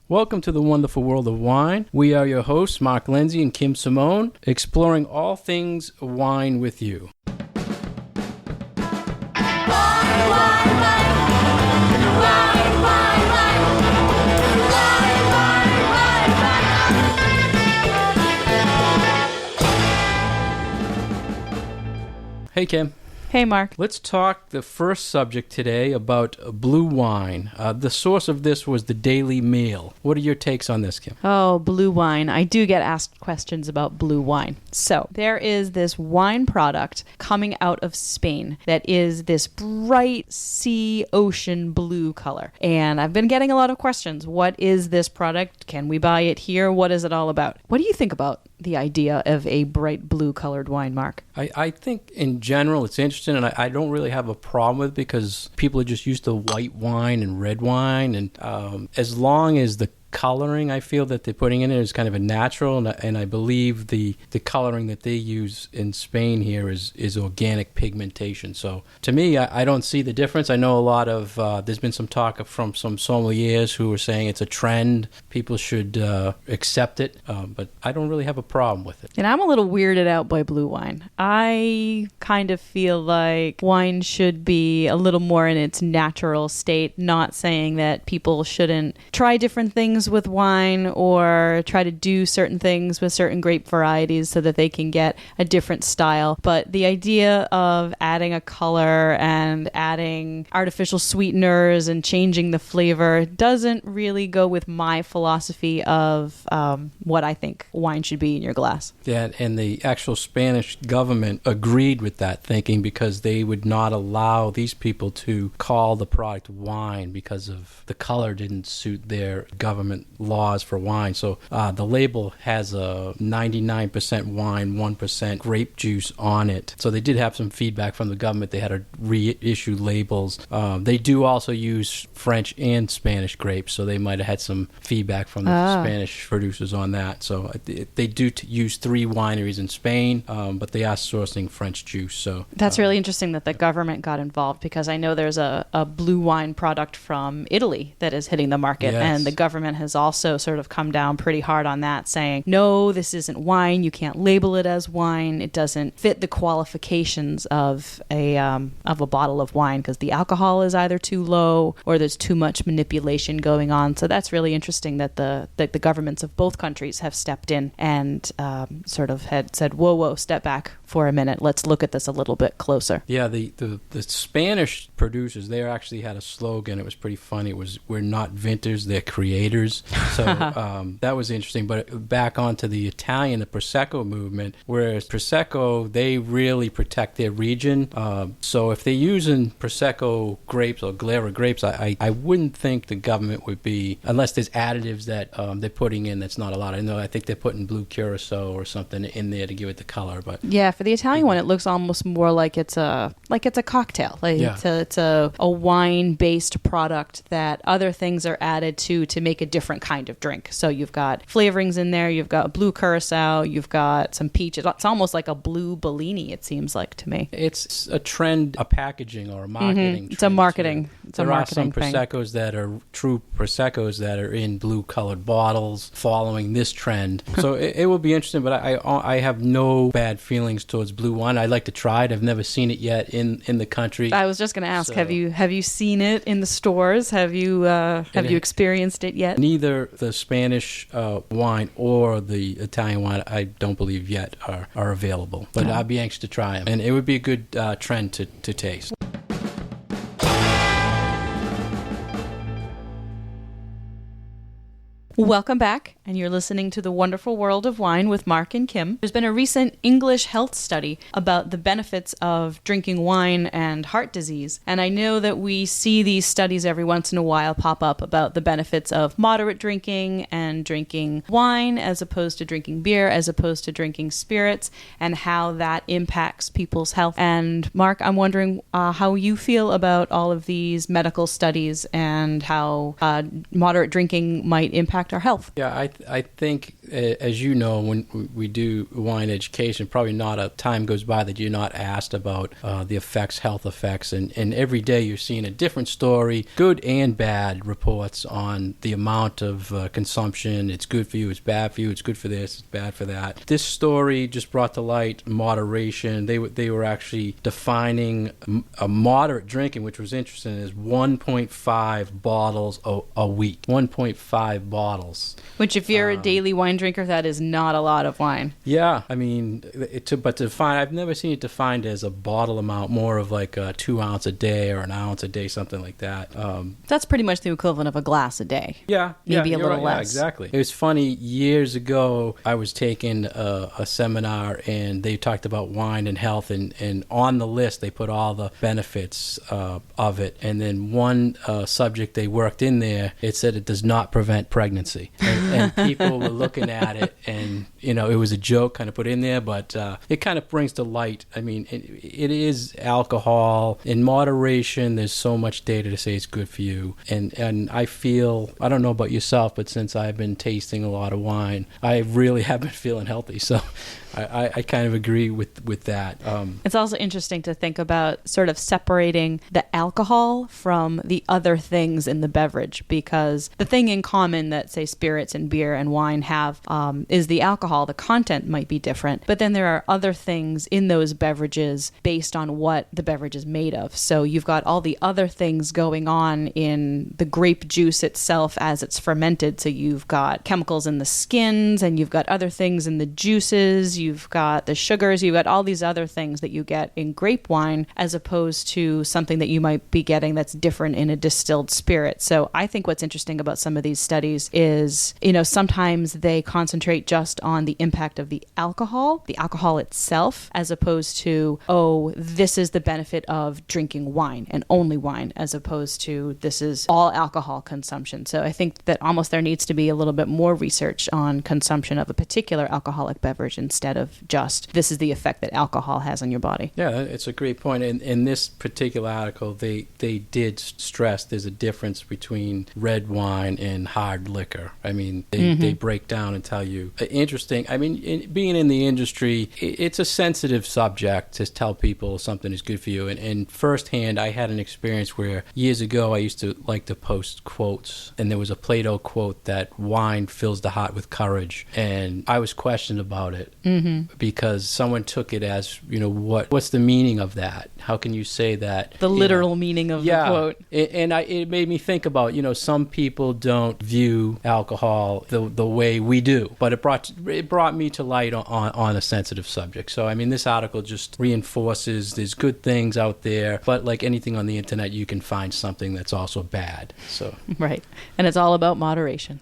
Welcome to the wonderful world of wine. We are your hosts, Mark Lindsay and Kim Simone, exploring all things wine with you. Hey, Kim. Hey, Mark. Let's talk the first subject today about blue wine. The source of this was the Daily Mail. What are your takes on this, Kim? Oh, blue wine. I do get asked questions about blue wine. So there is this wine product coming out of Spain that is this bright sea ocean blue color. And I've been getting a lot of questions. What is this product? Can we buy it here? What is it all about? What do you think about the idea of a bright blue colored wine, Mark? I think in general it's interesting, and I don't really have a problem with it because people are just used to white wine and red wine, and as long as the coloring I feel that they're putting in it is kind of a natural, and I believe the coloring that they use in Spain here is organic pigmentation. So to me, I don't see the difference. I know a lot of there's been some talk from some sommeliers who are saying it's a trend, people should accept it, but I don't really have a problem with it. And I'm a little weirded out by blue wine. I kind of feel like wine should be a little more in its natural state, not saying that people shouldn't try different things with wine or try to do certain things with certain grape varieties so that they can get a different style. But the idea of adding a color and adding artificial sweeteners and changing the flavor doesn't really go with my philosophy of what I think wine should be in your glass. Yeah, and the actual Spanish government agreed with that thinking because they would not allow these people to call the product wine because of the color didn't suit their government laws for wine. So the label has a 99% wine, 1% grape juice on it. So they did have some feedback from the government. They had to reissue labels. They do also use French and Spanish grapes, so they might have had some feedback from the Spanish producers on that. So they do use 3 wineries in Spain, but they are sourcing French juice. So that's really interesting that the government got involved, because I know there's a blue wine product from Italy that is hitting the market, yes. And the government has also sort of come down pretty hard on that, saying, no, this isn't wine. You can't label it as wine. It doesn't fit the qualifications of a bottle of wine because the alcohol is either too low or there's too much manipulation going on. So that's really interesting that the governments of both countries have stepped in and sort of had said, whoa, step back for a minute. Let's look at this a little bit closer. Yeah, the Spanish producers, they actually had a slogan. It was pretty funny. It was, we're not vintners, they're creators. So that was interesting. But back onto the Italian, the Prosecco movement, whereas Prosecco, they really protect their region. So if they're using Prosecco grapes or Glera grapes, I wouldn't think the government would be, unless there's additives that they're putting in that's not allowed. I think they're putting blue curacao or something in there to give it the color. But yeah, for the Italian one, it looks almost more like it's a cocktail. It's a wine-based product that other things are added to make a different kind of drink. So you've got flavorings in there, you've got blue curacao, you've got some peach. It's almost like a blue Bellini, it seems like to me. It's a trend, a packaging or a marketing trend. It's a marketing There are some thing. Proseccos that are true Proseccos that are in blue-colored bottles following this trend. So it will be interesting, but I have no bad feelings towards blue wine. I'd like to try it. I've never seen it yet in the country. I was just going to ask, have you seen it in the stores? Have you experienced it yet? Neither the Spanish wine or the Italian wine, I don't believe yet, are available. But I'd be anxious to try them. And it would be a good trend to taste. Welcome back, and you're listening to The Wonderful World of Wine with Mark and Kim. There's been a recent English health study about the benefits of drinking wine and heart disease, and I know that we see these studies every once in a while pop up about the benefits of moderate drinking and drinking wine as opposed to drinking beer, as opposed to drinking spirits, and how that impacts people's health. And Mark, I'm wondering how you feel about all of these medical studies and how moderate drinking might impact our health. Yeah, I think as you know, when we do wine education, probably not a time goes by that you're not asked about the effects, health effects, and every day you're seeing a different story, good and bad reports on the amount of consumption. It's good for you, it's bad for you, it's good for this, it's bad for that. This story just brought to light moderation. They were actually defining a moderate drinking, which was interesting, as 1.5 bottles a week. 1.5 bottles. Which, if you're a daily wine drinker, that is not a lot of wine. Yeah, I mean, but to find, I've never seen it defined as a bottle amount, more of like a 2 ounce a day or an ounce a day, something like that. That's pretty much the equivalent of a glass a day. Yeah, maybe a little right, less. Yeah, exactly. It was funny, years ago, I was taking a seminar and they talked about wine and health, and on the list they put all the benefits of it, and then one subject they worked in there, it said it does not prevent pregnancy, and people were looking at it, and it was a joke kind of put in there, but it kind of brings to light, I mean, it is alcohol in moderation. There's so much data to say it's good for you, and I feel, I don't know about yourself, but since I've been tasting a lot of wine, I really have been feeling healthy, so I kind of agree with that. It's also interesting to think about sort of separating the alcohol from the other things in the beverage, because the thing in common that, say, spirits and beer and wine have is the alcohol. The content might be different, but then there are other things in those beverages based on what the beverage is made of. So you've got all the other things going on in the grape juice itself as it's fermented. So you've got chemicals in the skins, and you've got other things in the juices. You've got the sugars, you've got all these other things that you get in grape wine, as opposed to something that you might be getting that's different in a distilled spirit. So I think what's interesting about some of these studies is, sometimes they concentrate just on the impact of the alcohol itself, as opposed to, this is the benefit of drinking wine and only wine, as opposed to this is all alcohol consumption. So I think that almost there needs to be a little bit more research on consumption of a particular alcoholic beverage instead of just this is the effect that alcohol has on your body. Yeah, it's a great point. In this particular article, they did stress there's a difference between red wine and hard liquor. I mean, they break down and tell you. Interesting. I mean, being in the industry, it's a sensitive subject to tell people something is good for you. And firsthand, I had an experience where years ago I used to like to post quotes, and there was a Plato quote that wine fills the heart with courage. And I was questioned about it. Because someone took it as, what's the meaning of that? How can you say that? The literal meaning of the quote. And it made me think about, some people don't view alcohol the way we do, but it brought me to light on a sensitive subject. So, I mean, this article just reinforces there's good things out there, but like anything on the internet, you can find something that's also bad. So right. And it's all about moderation.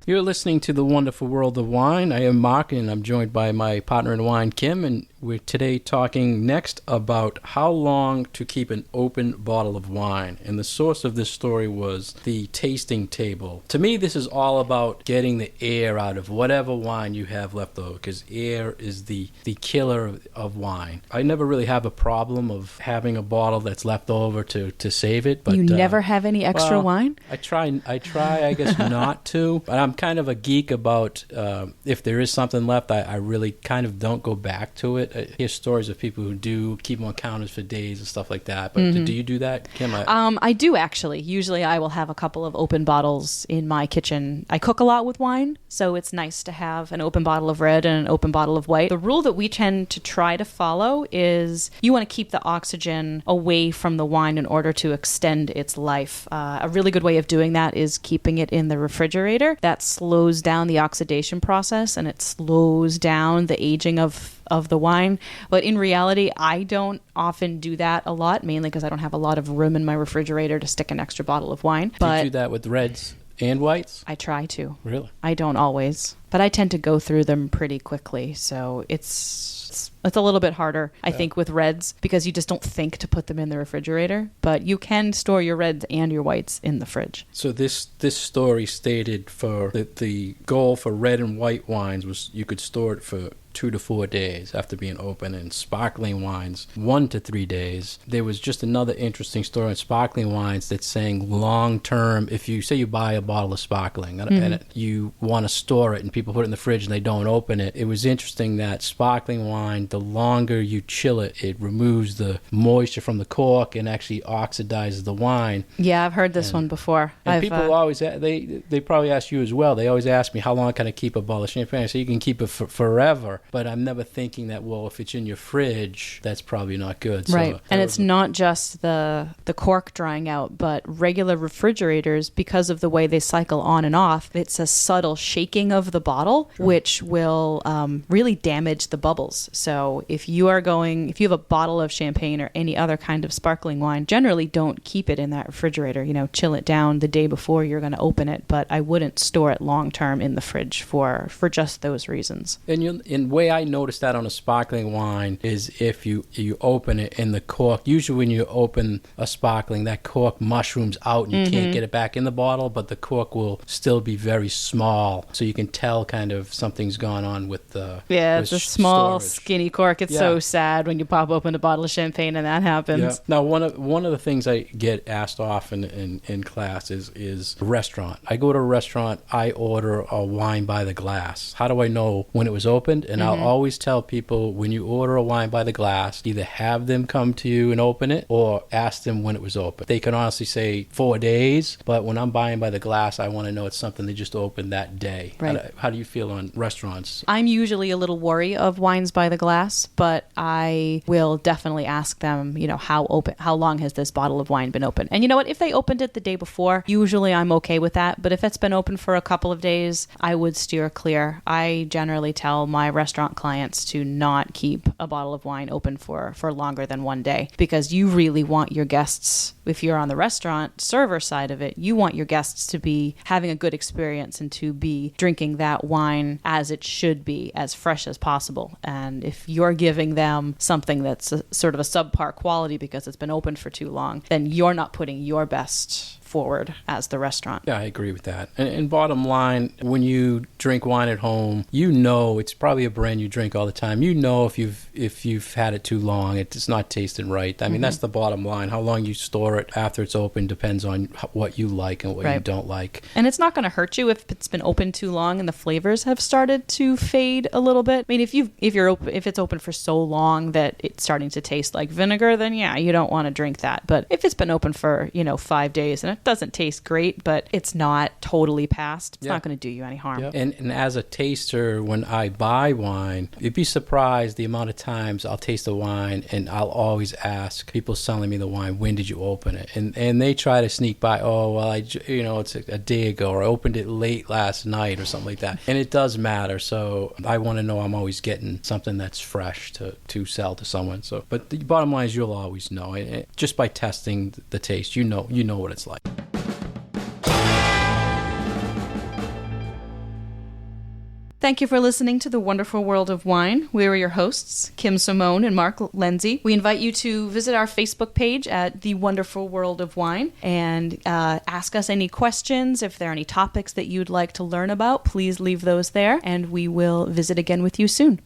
You're listening to The Wonderful World of Wine. I am Mark, and I'm joined by my partner in wine, Kim, and we're today talking next about how long to keep an open bottle of wine. And the source of this story was the tasting table. To me, this is all about getting the air out of whatever wine you have left over, because air is the killer of wine. I never really have a problem of having a bottle that's left over to save it. But you never have any extra wine? I try, I guess, not to. But I'm kind of a geek about if there is something left, I really kind of don't go back to it. I hear stories of people who do keep them on counters for days and stuff like that. But do you do that, Kim? I do, actually. Usually I will have a couple of open bottles in my kitchen. I cook a lot with wine, so it's nice to have an open bottle of red and an open bottle of white. The rule that we tend to try to follow is you want to keep the oxygen away from the wine in order to extend its life. A really good way of doing that is keeping it in the refrigerator. That slows down the oxidation process, and it slows down the aging of the wine. But in reality, I don't often do that a lot, mainly because I don't have a lot of room in my refrigerator to stick an extra bottle of wine. Do you do that with reds and whites? I try to. Really? I don't always, but I tend to go through them pretty quickly, so it's a little bit harder, I think, with reds, because you just don't think to put them in the refrigerator, but you can store your reds and your whites in the fridge. So this story stated for the goal for red and white wines was you could store it for 2 to 4 days after being open, and sparkling wines 1 to 3 days. There was just another interesting story on sparkling wines that's saying long term, if you say you buy a bottle of sparkling and you want to store it and people put it in the fridge and they don't open it, it was interesting that sparkling wine, the longer you chill it, it removes the moisture from the cork and actually oxidizes the wine. Yeah, I've heard this one before. And people always, they probably ask you as well, they always ask me, how long can I keep a bottle of champagne? I say, you can keep it forever, but I'm never thinking that, well, if it's in your fridge, that's probably not good. Right. So and it's not just the cork drying out, but regular refrigerators, because of the way they cycle on and off, it's a subtle shaking of the bottle, which will really damage the bubbles. So if you have a bottle of champagne or any other kind of sparkling wine, generally don't keep it in that refrigerator. Chill it down the day before you're going to open it, but I wouldn't store it long term in the fridge for just those reasons. And the way I noticed that on a sparkling wine is if you open it and the cork, usually when you open a sparkling, that cork mushrooms out and you can't get it back in the bottle, but the cork will still be very small, so you can tell kind of something's gone on with the it's a small storage. skinny cork. It's so sad when you pop open a bottle of champagne and that happens. Yeah. Now one of the things I get asked often in class is restaurant. I go to a restaurant, I order a wine by the glass. How do I know when it was opened? And I'll always tell people, when you order a wine by the glass, either have them come to you and open it or ask them when it was open. They can honestly say 4 days, but when I'm buying by the glass, I want to know it's something they just opened that day. Right. How do you feel on restaurants? I'm usually a little wary of wines by the glass, but I will definitely ask them, how long has this bottle of wine been open? And you know what? If they opened it the day before, usually I'm okay with that. But if it's been open for a couple of days, I would steer clear. I generally tell my restaurant clients to not keep a bottle of wine open for longer than 1 day, because you really want your guests, if you're on the restaurant server side of it, you want your guests to be having a good experience and to be drinking that wine as it should be, as fresh as possible. And if you're giving them something that's sort of a subpar quality because it's been open for too long, then you're not putting your best forward as the restaurant. Yeah, I agree with that. And bottom line, when you drink wine at home, it's probably a brand you drink all the time. If you've had it too long, it's not tasting right. I mean, that's the bottom line. How long you store it after it's open depends on what you like and what you don't like. And it's not going to hurt you if it's been open too long and the flavors have started to fade a little bit. I mean, if it's open for so long that it's starting to taste like vinegar, then yeah, you don't want to drink that. But if it's been open for 5 days and it doesn't taste great, but it's not totally passed, it's not going to do you any harm. Yeah. And as a taster, when I buy wine, you'd be surprised the amount of times I'll taste the wine and I'll always ask people selling me the wine, when did you open it? And they try to sneak by, it's a day ago, or I opened it late last night or something like that. And it does matter. So I want to know I'm always getting something that's fresh to sell to someone. So, but the bottom line is you'll always know. Just by testing the taste, you know what it's like. Thank you for listening to The Wonderful World of Wine. We are your hosts, Kim Simone and Mark Lindsay. We invite you to visit our Facebook page at The Wonderful World of Wine and ask us any questions. If there are any topics that you'd like to learn about, please leave those there, and we will visit again with you soon.